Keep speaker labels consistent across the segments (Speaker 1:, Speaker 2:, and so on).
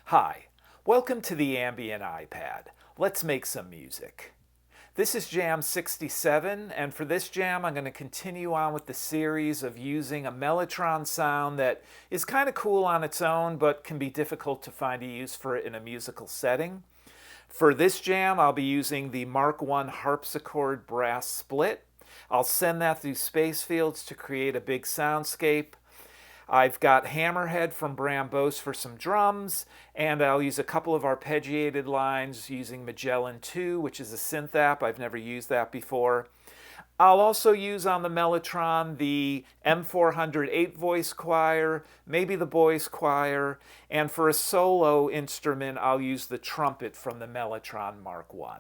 Speaker 1: Hi, welcome to the Ambient iPad. Let's make some music. This is Jam 67, and for this jam I'm going to continue on with the series of using a Mellotron sound that is kind of cool on its own but can be difficult to find a use for it in a musical setting. For this jam I'll be using the Mark I Harpsichord brass split. I'll send that through SpaceFields to create a big soundscape. I've got Hammerhead from Bram Bos for some drums, and I'll use a couple of arpeggiated lines using Magellan 2, which is a synth app. I've never used that before. I'll also use on the Mellotron the M400 8-voice choir, maybe the boys choir, and for a solo instrument I'll use the trumpet from the Mellotron Mark I.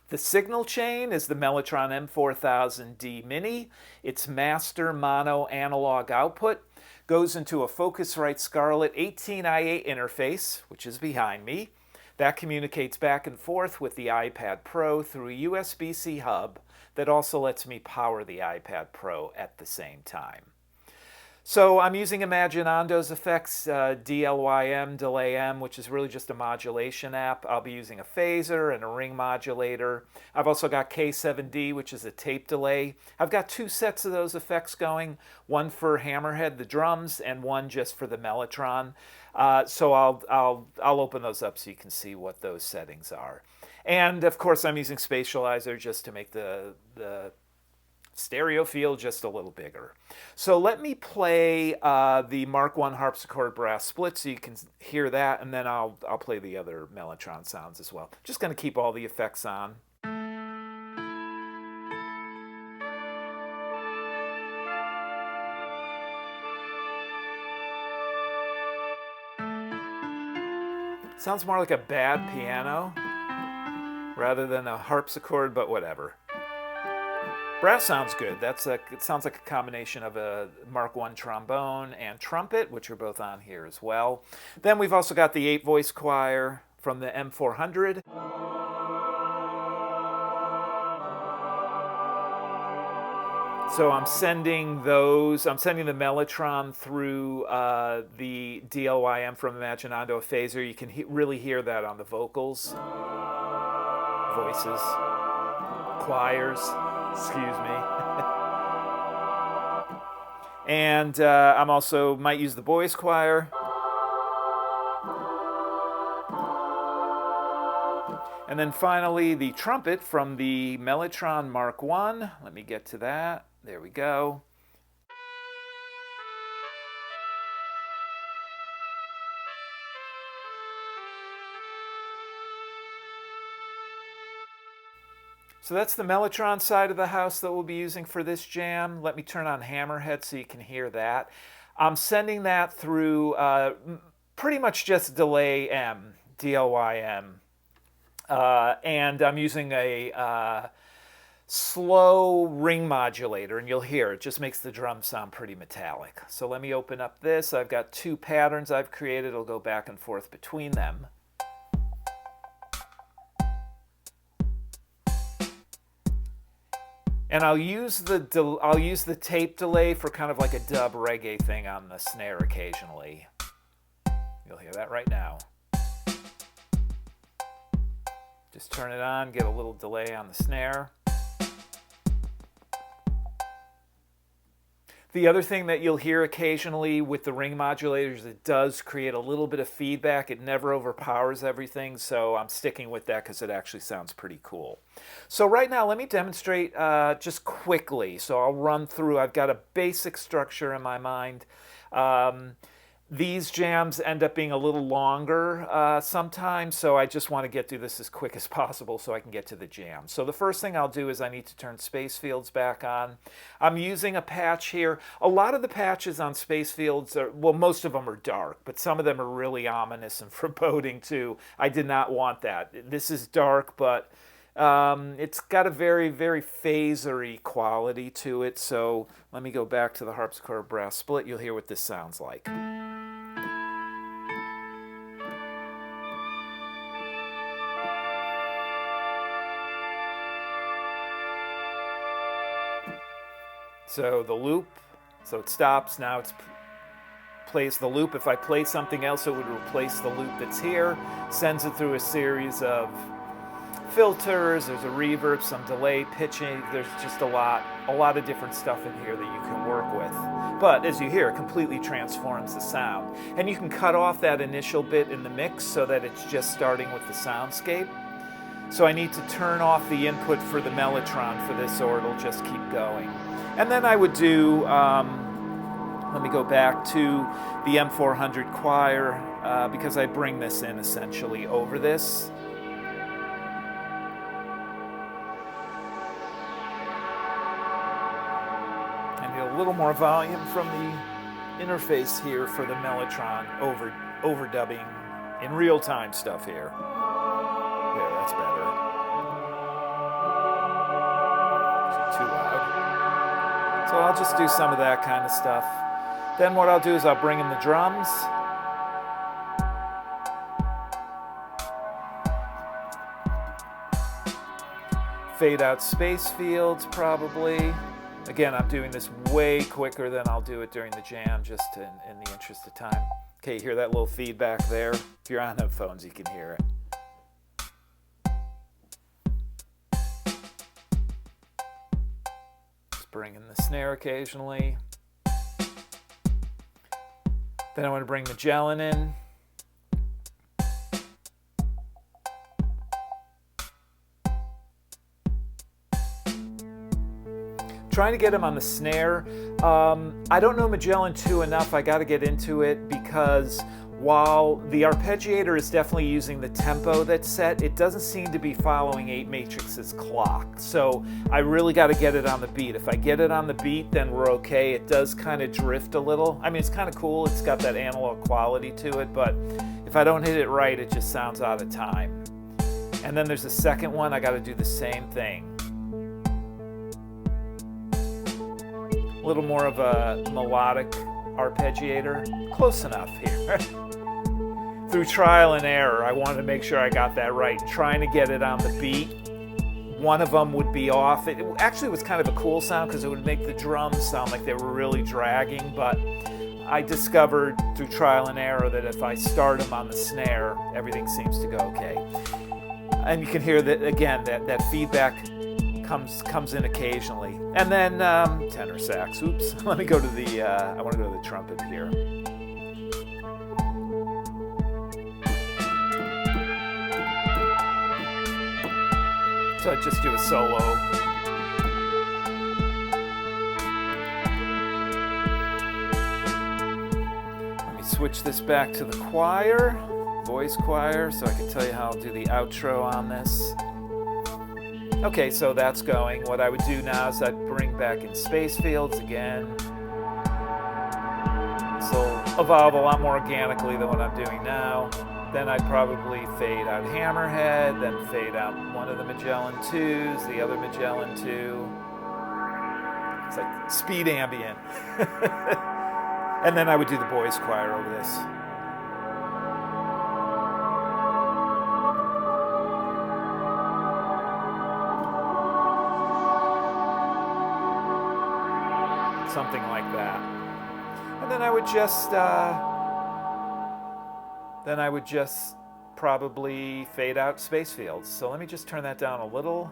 Speaker 1: The signal chain is the Mellotron M4000D Mini. Its master mono analog output goes into a Focusrite Scarlett 18i8 interface, which is behind me. That communicates back and forth with the iPad Pro through a USB-C hub that also lets me power the iPad Pro at the same time. So I'm using Imaginando's effects, DLYM, DLYM, which is really just a modulation app. I'll be using a phaser and a ring modulator. I've also got K7D, which is a tape delay. I've got two sets of those effects going, one for Hammerhead, the drums, and one just for the Mellotron. So I'll open those up so you can see what those settings are. And of course I'm using Spatializer just to make the stereo field just a little bigger. So let me play the Mark I Harpsichord brass split so you can hear that, and then I'll play the other Mellotron sounds as well. Just going to keep all the effects on. Sounds more like a bad piano rather than a harpsichord, but whatever. Brass sounds good. It sounds like a combination of a Mark I trombone and trumpet, which are both on here as well. Then we've also got the 8-voice choir from the M400. So I'm sending the Mellotron through the DLYM from Imaginando phaser. You can really hear that on the vocals, voices, choirs. Excuse me. And I'm also might use the boys choir. And then finally the trumpet from the Mellotron Mark I. Let me get to that. There we go. So that's the Mellotron side of the house that we'll be using for this jam. Let me turn on Hammerhead so you can hear that. I'm sending that through pretty much just delay M, DLYM. And I'm using a slow ring modulator, and you'll hear it just makes the drum sound pretty metallic. So let me open up this. I've got two patterns I've created. I'll go back and forth between them. And I'll use the tape delay for kind of like a dub reggae thing on the snare occasionally. You'll hear that right now. Just turn it on, get a little delay on the snare. The other thing that you'll hear occasionally with the ring modulators, it does create a little bit of feedback. It never overpowers everything, so I'm sticking with that because it actually sounds pretty cool. So right now, let me demonstrate just quickly. So I'll run through. I've got a basic structure in my mind. These jams end up being a little longer sometimes, so I just want to get through this as quick as possible so I can get to the jam. So the first thing I'll do is I need to turn SpaceFields back on. I'm using a patch here. A lot of the patches on SpaceFields are, well, most of them are dark, but some of them are really ominous and foreboding too. I did not want that. This is dark, but it's got a very, very phasery quality to it. So let me go back to the Harpsichord brass split. You'll hear what this sounds like. So the loop, so it stops, now it's plays the loop. If I play something else, it would replace the loop that's here, sends it through a series of filters, there's a reverb, some delay, pitching, there's just a lot of different stuff in here that you can work with. But as you hear, it completely transforms the sound. And you can cut off that initial bit in the mix so that it's just starting with the soundscape. So I need to turn off the input for the Mellotron for this, or it'll just keep going. And then I would do, let me go back to the M400 choir, because I bring this in essentially over this. I need a little more volume from the interface here for the Mellotron overdubbing in real-time stuff here. There, that's better. Is it too loud? So I'll just do some of that kind of stuff. Then what I'll do is I'll bring in the drums. Fade out SpaceFields probably. Again, I'm doing this way quicker than I'll do it during the jam, just in the interest of time. Okay, you hear that little feedback there? If you're on headphones, you can hear it. Just bring in the snare occasionally. Then I want to bring Magellan in. Trying to get him on the snare. I don't know Magellan 2 enough. I got to get into it because while the arpeggiator is definitely using the tempo that's set, it doesn't seem to be following 8 Matrix's clock. So I really got to get it on the beat. If I get it on the beat, then we're okay. It does kind of drift a little. I mean, it's kind of cool. It's got that analog quality to it, but if I don't hit it right, it just sounds out of time. And then there's a second one. I got to do the same thing. A little more of a melodic arpeggiator. Close enough here. Through trial and error, I wanted to make sure I got that right. Trying to get it on the beat. One of them would be off. It actually was kind of a cool sound because it would make the drums sound like they were really dragging, but I discovered through trial and error that if I start them on the snare, everything seems to go okay. And you can hear that, again, that feedback comes in occasionally. And then tenor sax. Oops. Let me go to the, I want to go to the trumpet here. So I just do a solo. Let me switch this back to the choir, voice choir, so I can tell you how I'll do the outro on this. Okay, so that's going. What I would do now is I'd bring back in SpaceFields again. This will evolve a lot more organically than what I'm doing now. Then I'd probably fade out Hammerhead, then fade out one of the Magellan 2s, the other Magellan 2. It's like speed ambient. And then I would do the boys choir over this. Something like that. And then I would just probably fade out SpaceFields. So let me just turn that down a little.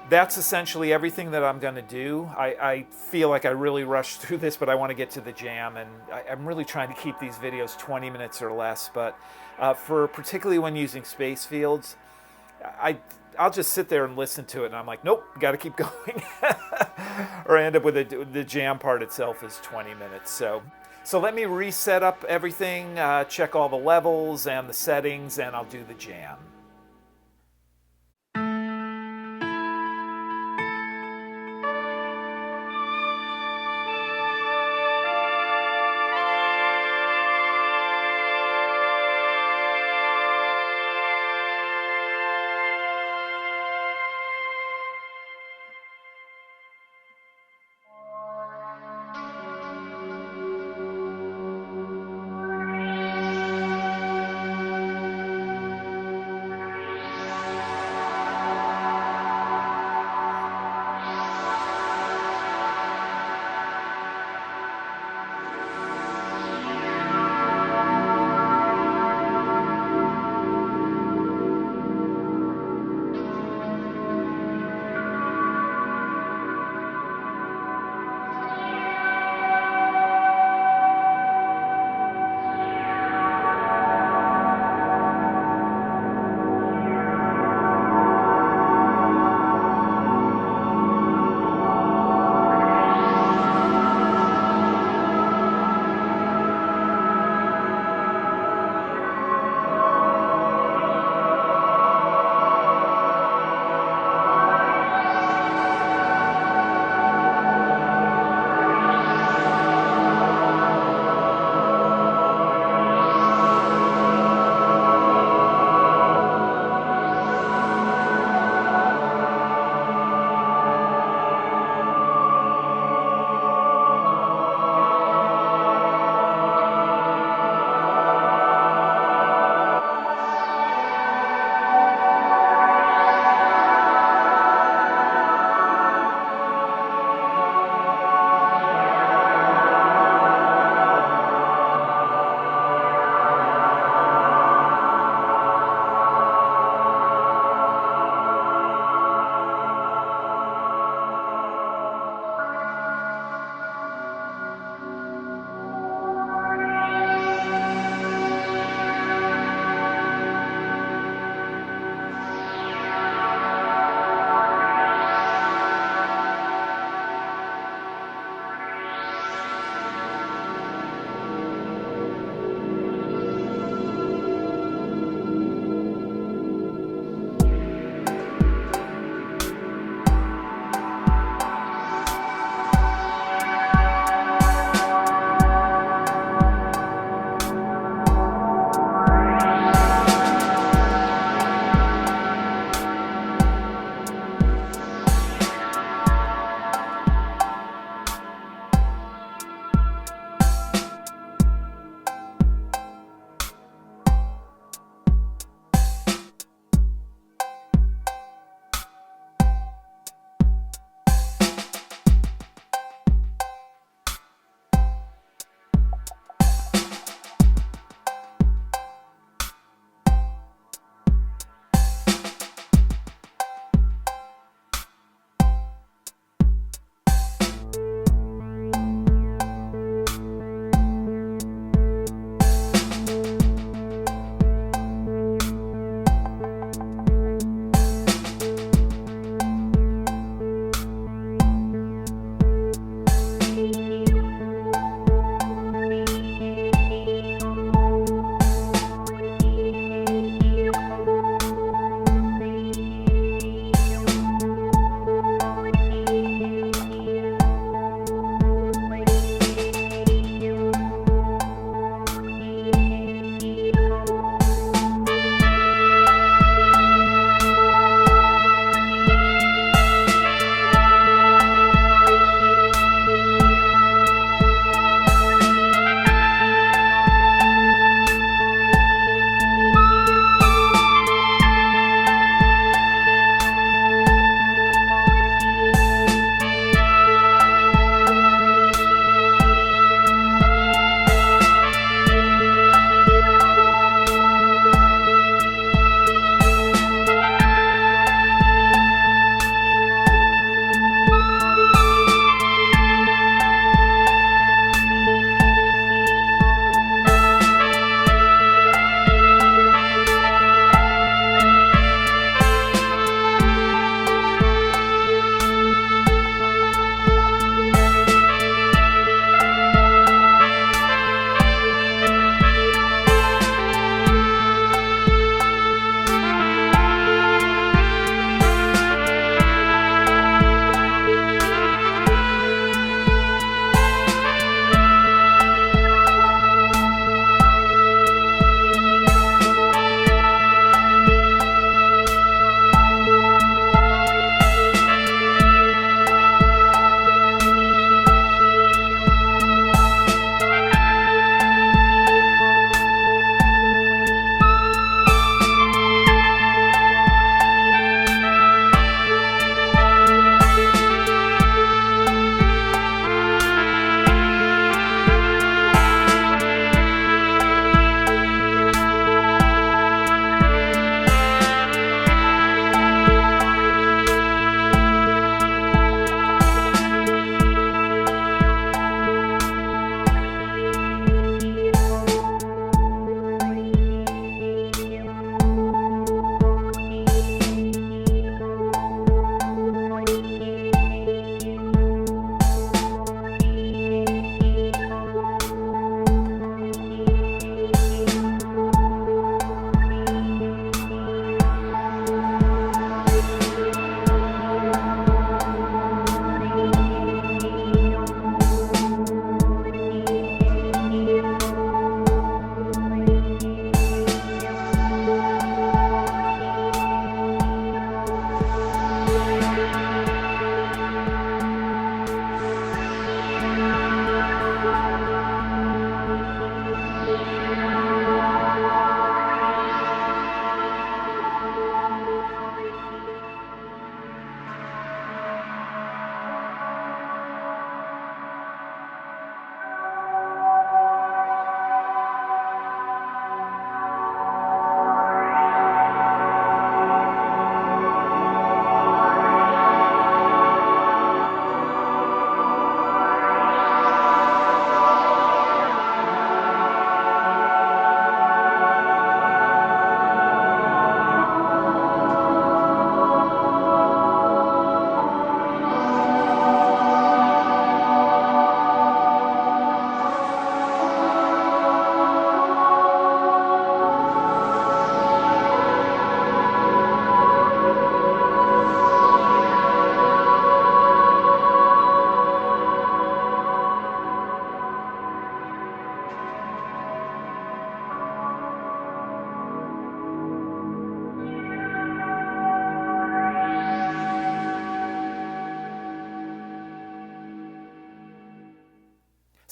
Speaker 1: That's essentially everything that I'm going to do. I feel like I really rushed through this, but I want to get to the jam, and I'm really trying to keep these videos 20 minutes or less. But for particularly when using SpaceFields, I'll just sit there and listen to it, and I'm like, nope, got to keep going. Or I end up with the jam part itself is 20 minutes. So let me reset up everything, check all the levels and the settings, and I'll do the jam.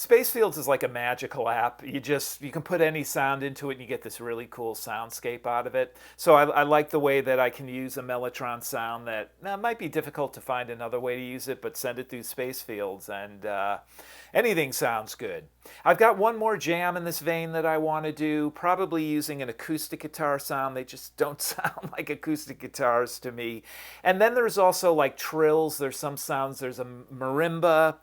Speaker 1: SpaceFields is like a magical app. You can put any sound into it and you get this really cool soundscape out of it. So I like the way that I can use a Mellotron sound that might be difficult to find another way to use it, but send it through SpaceFields and anything sounds good. I've got one more jam in this vein that I want to do, probably using an acoustic guitar sound. They just don't sound like acoustic guitars to me. And then there's also like trills. There's some sounds. There's a marimba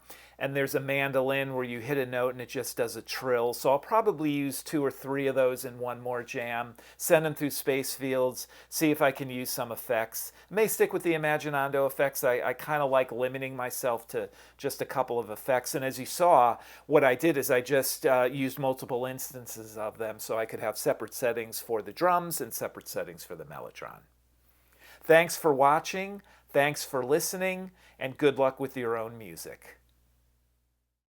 Speaker 1: and there's a mandolin where you hit a note and it just does a trill. So I'll probably use 2 or 3 of those in one more jam, send them through SpaceFields, see if I can use some effects. I may stick with the Imaginando effects. I kind of like limiting myself to just a couple of effects. And as you saw, what I did is I just used multiple instances of them so I could have separate settings for the drums and separate settings for the Mellotron. Thanks for watching, thanks for listening, and good luck with your own music.